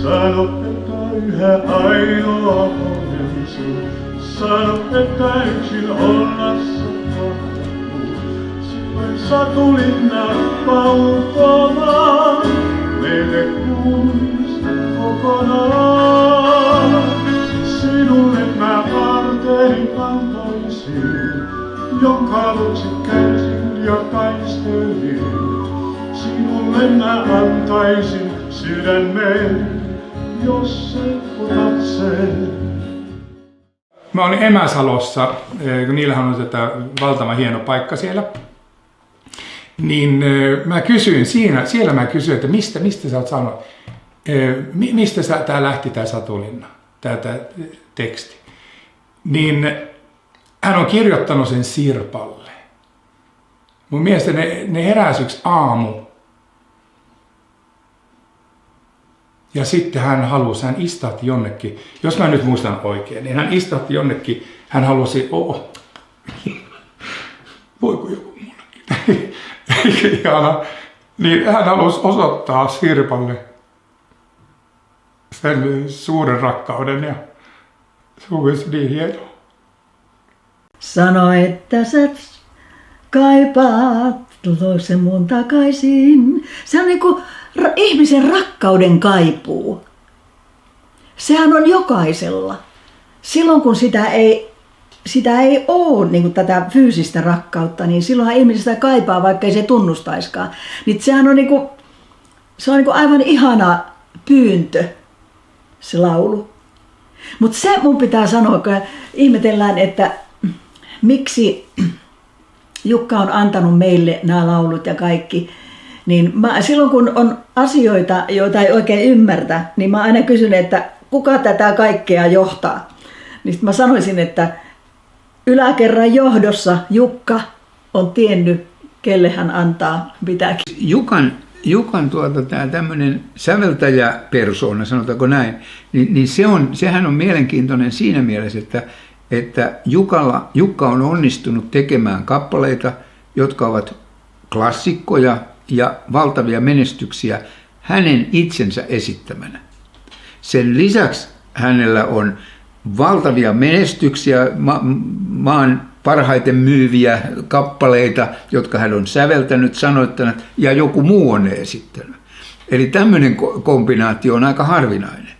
Sano, että yhä ainoa olen sun. Sano, että yksin olla sattuu. Silloin satulinna paukomaan, meille kuuluisi kokonaan. Sinulle mä aarteeni antaisin, jonka luokse käänsin ja taistelin. Sinulle mä antaisin sydämen, jos et otat sen. Mä olin Emäsalossa, kun niillähän on tätä valtavan hieno paikka siellä. Niin mä kysyin siellä mä kysyin, että mistä sä oot saanut, mistä tää lähti tää Satulinna, tää teksti. Niin hän on kirjoittanut sen Sirpalle. Mun mielestä ne heräs yksi aamu. Ja sitten hän istahti jonnekin, jos mä nyt muistan oikein, niin hän istahti jonnekin, hän halusi, voiko joku mullekin, niin hän halusi osoittaa Sirpalle sen suuren rakkauden ja se on myös niin hienoa. Sano, että sä kaipaat, tulo se mun takaisin. Se on niinku ihmisen rakkauden kaipuu. Sehän on jokaisella. Silloin kun sitä ei ole niin kuin tätä fyysistä rakkautta, niin silloinhan ihmiset sitä kaipaa, vaikka ei se tunnustaiskaan. Niin sehän on, se on aivan ihana pyyntö, se laulu. Mutta se mun pitää sanoa, kun ihmetellään, että miksi Jukka on antanut meille nämä laulut ja kaikki, niin silloin kun on asioita, joita ei oikein ymmärtä, niin mä aina kysyn, että kuka tätä kaikkea johtaa. Niin mä sanoisin, että yläkerran johdossa Jukka on tiennyt, kelle hän antaa mitäkin. Jukan tämä tämmöinen säveltäjäpersoona, sanotaanko näin, niin sehän on mielenkiintoinen siinä mielessä, että Jukka on onnistunut tekemään kappaleita, jotka ovat klassikkoja ja valtavia menestyksiä hänen itsensä esittämänä. Sen lisäksi hänellä on valtavia menestyksiä, maan parhaiten myyviä kappaleita, jotka hän on säveltänyt, sanoittanut ja joku muu on ne esittänyt. Eli tämmöinen kombinaatio on aika harvinainen.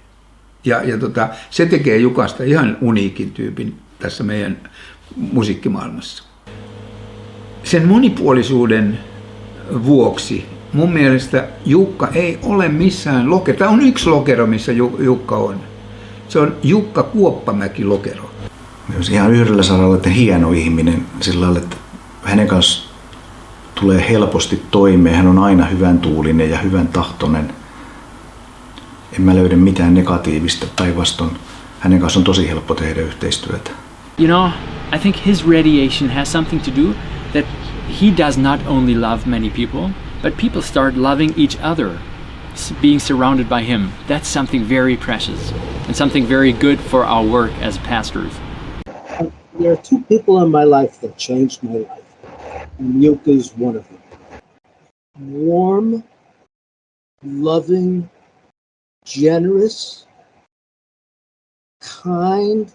Ja se tekee Jukasta ihan uniikin tyypin tässä meidän musiikkimaailmassa. Sen monipuolisuuden vuoksi mun mielestä Jukka ei ole missään lokero. Tämä on yksi lokero, missä Jukka on. Se on Jukka Kuoppamäki-lokero. Myös ihan yhdellä sanalla, että hieno ihminen sillä lailla, että hänen kanssa tulee helposti toimeen. Hän on aina hyvän tuulinen ja hyvän tahtoinen. En mä löydä mitään negatiivista, päinvastoin hänen kanssa on tosi helppo tehdä yhteistyötä. You know, I think his radiation has something to do that he does not only love many people, but people start loving each other, being surrounded by him. That's something very precious and something very good for our work as pastors. There are two people in my life that changed my life, and Jukka is one of them. Warm, loving, generous, kind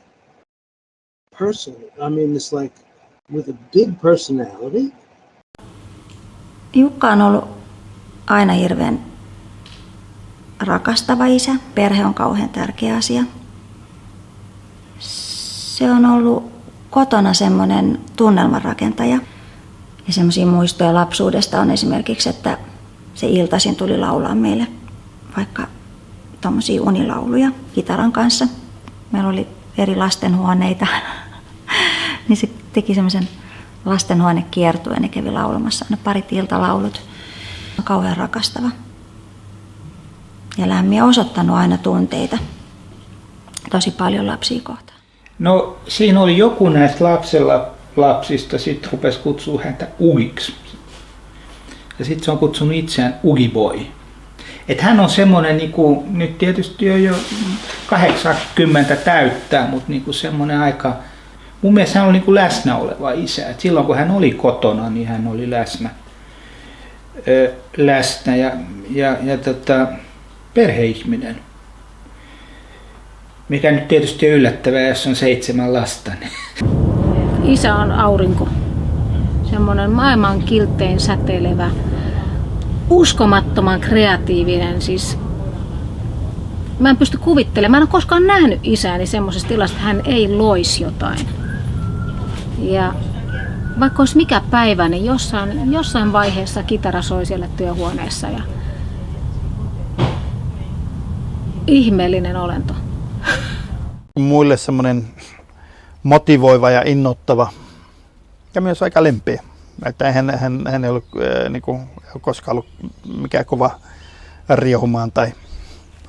person. I mean, it's like with a big personality. Jukka on ollut aina hirveän rakastava isä. Perhe on kauhean tärkeä asia. Se on ollut kotona semmoinen tunnelmanrakentaja. Ja semmoisia muistoja lapsuudesta on esimerkiksi, että se iltaisin tuli laulaa meille vaikka tommosia unilauluja kitaran kanssa. Meillä oli eri lastenhuoneita, niin se teki semmoisen lastenhuonekiertueen ja kävi laulamassa aina parit iltalaulut. On kauhean rakastava ja lämmin, osoittanut aina tunteita tosi paljon lapsia kohtaan. No siinä oli joku näistä lapsista, sitten rupesi kutsua häntä Ugiksi. Ja sitten se on kutsunut itseään Ugiboy. Että hän on semmoinen, niinku, nyt tietysti jo 80 täyttää, mutta niinku semmoinen aika, mun mielestä hän oli niinku läsnä oleva isä. Et silloin kun hän oli kotona, niin hän oli läsnä ja perheihminen. Mikä nyt tietysti on yllättävää, jos on 7 lasta. Isä on aurinko. Semmoinen maailman kiltein säteilevä, uskomattoman kreatiivinen. Siis mä en pysty kuvittelemaan, mä en ole koskaan nähnyt isääni semmoisessa tilassa, että hän ei loisi jotain. Ja vaikka olisi mikä päivä, niin jossain vaiheessa kitara soi siellä työhuoneessa. Ja ihmeellinen olento. Muille semmoinen motivoiva ja innoittava ja myös aika lempeä. Että hän ei ollut koskaan ollut mikään kova riehumaan tai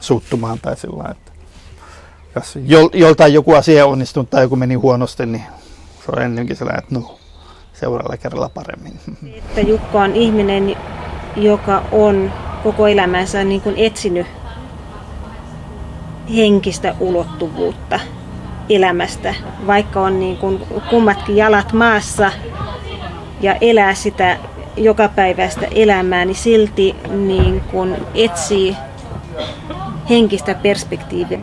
suuttumaan tai sillä lailla. Jos joltain joku asia onnistunut tai joku meni huonosti, niin se on ennenkin sellainen, että no, seuraavalla kerralla paremmin. Että Jukka on ihminen, joka on koko elämänsä niin kuin etsinyt henkistä ulottuvuutta elämästä, vaikka on niin kuin kummatkin jalat maassa ja elää sitä jokapäiväistä elämää, niin silti niin kuin etsii henkistä perspektiiviä.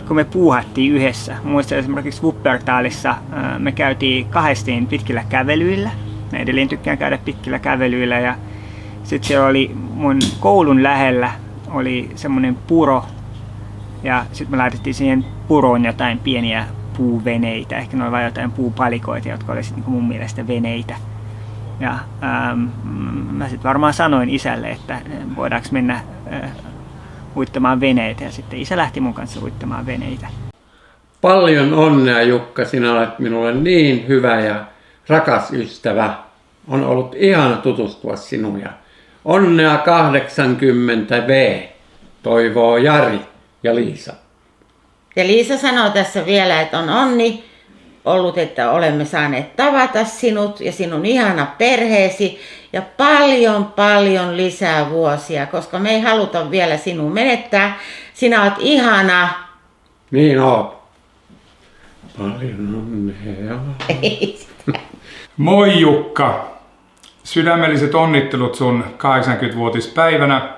Kun me puuhattiin yhdessä, muistan esimerkiksi Wuppertalissa, me käytiin kahdestaan pitkillä kävelyillä. Mä edelleen tykkään käydä pitkillä kävelyillä ja sitten siellä oli mun koulun lähellä oli semmoinen puro ja sitten me laitettiin siihen puroon jotain pieniä puuveneitä, ehkä ne oli vain jotain puupalikoita, jotka oli sitten mun mielestä veneitä. Ja mä sitten varmaan sanoin isälle, että voidaanko mennä uittamaan veneitä ja sitten isä lähti mun kanssa uittamaan veneitä. Paljon onnea Jukka, sinä olet minulle niin hyvä ja rakas ystävä. On ollut ihana tutustua sinuun ja onnea 80V, toivoo Jari ja Liisa. Ja Liisa sanoo tässä vielä, että on onni ollut, että olemme saaneet tavata sinut ja sinun ihana perheesi ja paljon lisää vuosia, koska me ei haluta vielä sinua menettää. Sinä olet ihana. Niin oot. Paljon onnea. Moi Jukka! Sydämelliset onnittelut sun 80-vuotispäivänä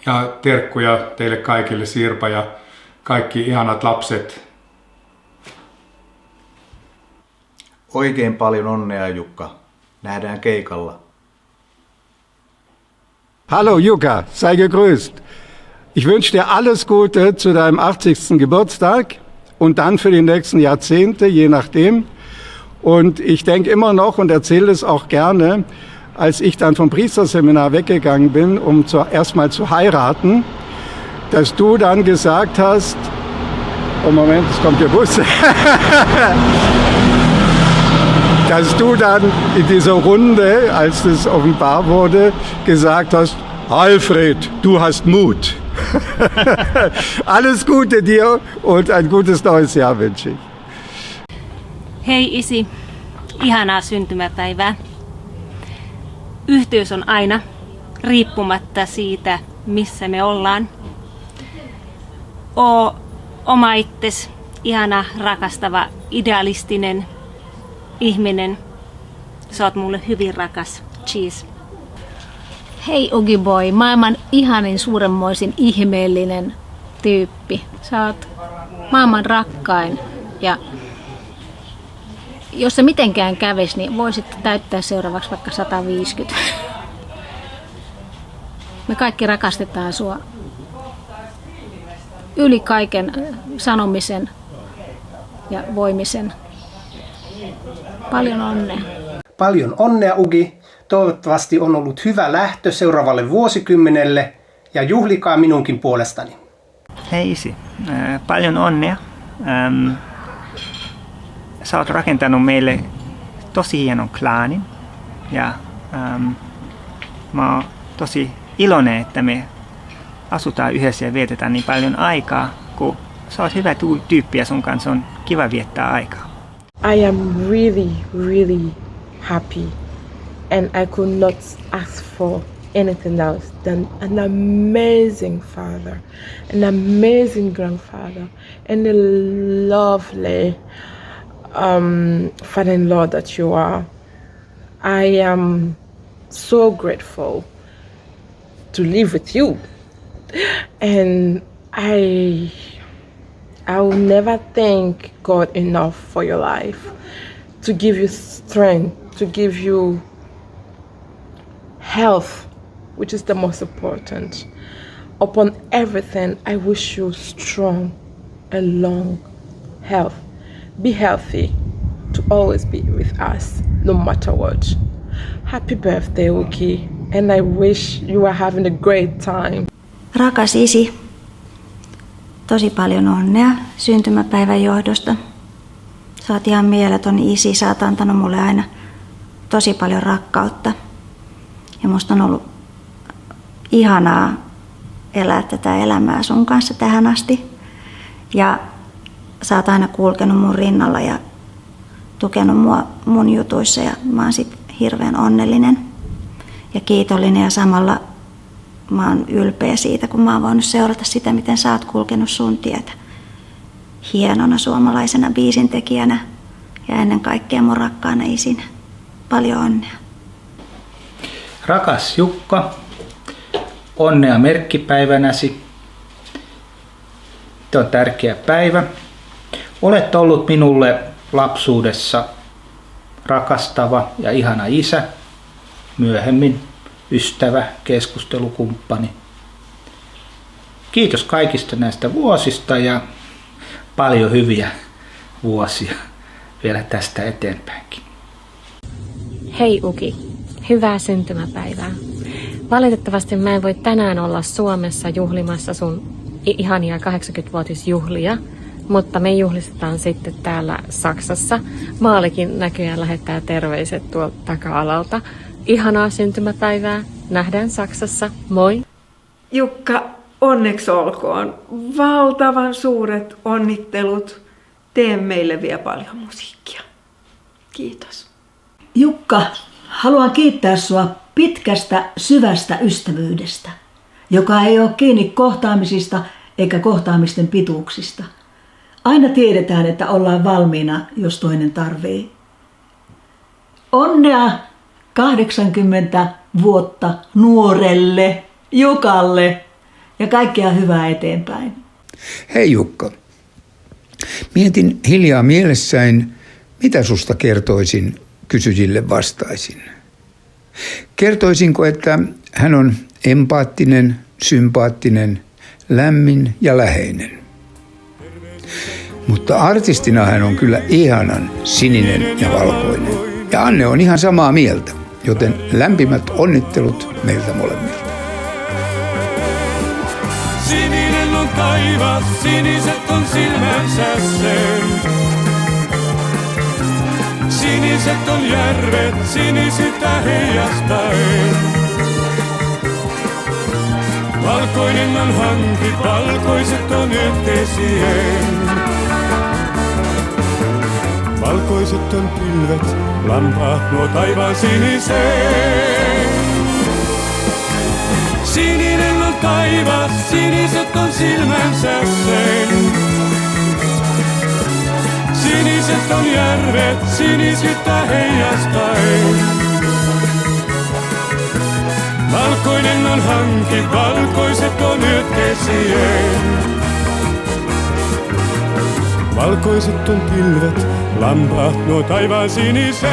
ja terkkuja teille kaikille, Sirpa ja kaikki ihanat lapset. Oikein paljon onnea Jukka. Nähdään keikalla. Hallo Jukka, sei gegrüßt. Ich wünsche dir alles Gute zu deinem 80. Geburtstag und dann für die nächsten Jahrzehnte, je nachdem. Und ich denke immer noch und erzähle es auch gerne, als ich dann vom Priesterseminar weggegangen bin, um erstmal zu heiraten, dass du dann gesagt hast, oh Moment, es kommt der Bus, dass du dann in dieser Runde, als das offenbar wurde, gesagt hast, Alfred, du hast Mut. Alles Gute dir und ein gutes neues Jahr wünsche ich. Hei isi, ihanaa syntymäpäivää. Yhteys on aina, riippumatta siitä, missä me ollaan. Oo oma itses, ihana, rakastava, idealistinen ihminen. Sä oot mulle hyvin rakas. Cheese. Hei Ugi Boy, maailman ihanin suuremmoisin ihmeellinen tyyppi. Sä oot maailman rakkain ja jos se mitenkään kävisi, niin voisit täyttää seuraavaksi vaikka 150. Me kaikki rakastetaan sua yli kaiken sanomisen ja voimisen. Paljon onnea. Paljon onnea Ugi. Toivottavasti on ollut hyvä lähtö seuraavalle vuosikymmenelle ja juhlikaa minunkin puolestani. Hei isi, paljon onnea. Sä oot rakentanut meille tosi hienon klaanin ja mä oon tosi iloinen, että me asutaan yhdessä ja vietetään niin paljon aikaa, kun sä oot hyvä tyyppi ja sun kanssa on kiva viettää aikaa. I am really happy and I could not ask for anything else than an amazing father, an amazing grandfather and a lovely father-in-law that you are. I am so grateful to live with you and I will never thank God enough for your life, to give you strength, to give you health, which is the most important. Upon everything, I wish you strong and long health. Be healthy, to always be with us, no matter what. Happy birthday, Uki, and I wish you are having a great time. Rakas isi, tosi paljon onnea syntymäpäivän johdosta. Sä oot ihan mieletön isi, sä oot antanut mulle aina tosi paljon rakkautta. Ja musta on ollut ihanaa elää tätä elämää sun kanssa tähän asti. Ja sä oot aina kulkenut mun rinnalla ja tukenut mua mun jutuissa ja mä oon sit hirveän onnellinen ja kiitollinen ja samalla mä oon ylpeä siitä, kun mä oon voinut seurata sitä, miten sä oot kulkenut sun tietä hienona suomalaisena biisintekijänä ja ennen kaikkea mun rakkaana isinä. Paljon onnea. Rakas Jukka, onnea merkkipäivänäsi. Tämä on tärkeä päivä. Olet ollut minulle lapsuudessa rakastava ja ihana isä, myöhemmin ystävä, keskustelukumppani. Kiitos kaikista näistä vuosista ja paljon hyviä vuosia vielä tästä eteenpäinkin. Hei Uki, hyvää syntymäpäivää. Valitettavasti mä en voi tänään olla Suomessa juhlimassa sun ihania 80-vuotisjuhlia, mutta me juhlistetaan sitten täällä Saksassa. Maalikin näköjään lähettää terveiset tuolta taka-alalta. Ihanaa syntymäpäivää. Nähdään Saksassa. Moi! Jukka, onneksi olkoon. Valtavan suuret onnittelut. Tee meille vielä paljon musiikkia. Kiitos. Jukka, haluan kiittää sua pitkästä, syvästä ystävyydestä, joka ei ole kiinni kohtaamisista eikä kohtaamisten pituuksista. Aina tiedetään, että ollaan valmiina, jos toinen tarvii. Onnea 80 vuotta nuorelle Jukalle ja kaikkea hyvää eteenpäin. Hei Jukka, mietin hiljaa mielessäin, mitä susta kertoisin, kysyjille vastaisin. Kertoisinko, että hän on empaattinen, sympaattinen, lämmin ja läheinen. Mutta artistina hän on kyllä ihanan sininen ja valkoinen. Ja Anne on ihan samaa mieltä, joten lämpimät onnittelut meiltä molemmilta. Sininen on taivas, siniset on silmänsä sen. Siniset on järvet, sinisitä heijastaen. Valkoinen on hanki, valkoiset on yökesien. Valkoiset on pilvet, lampaat nuo taivaan siniseen. Sininen on taivas, siniset on silmänsä sen. Siniset on järvet, sinisyyttä heijastaen. Valkoinen on hanki, valkoiset on yökesien. Valkoiset on pilvet, lampaat nuo taivaan siniseen.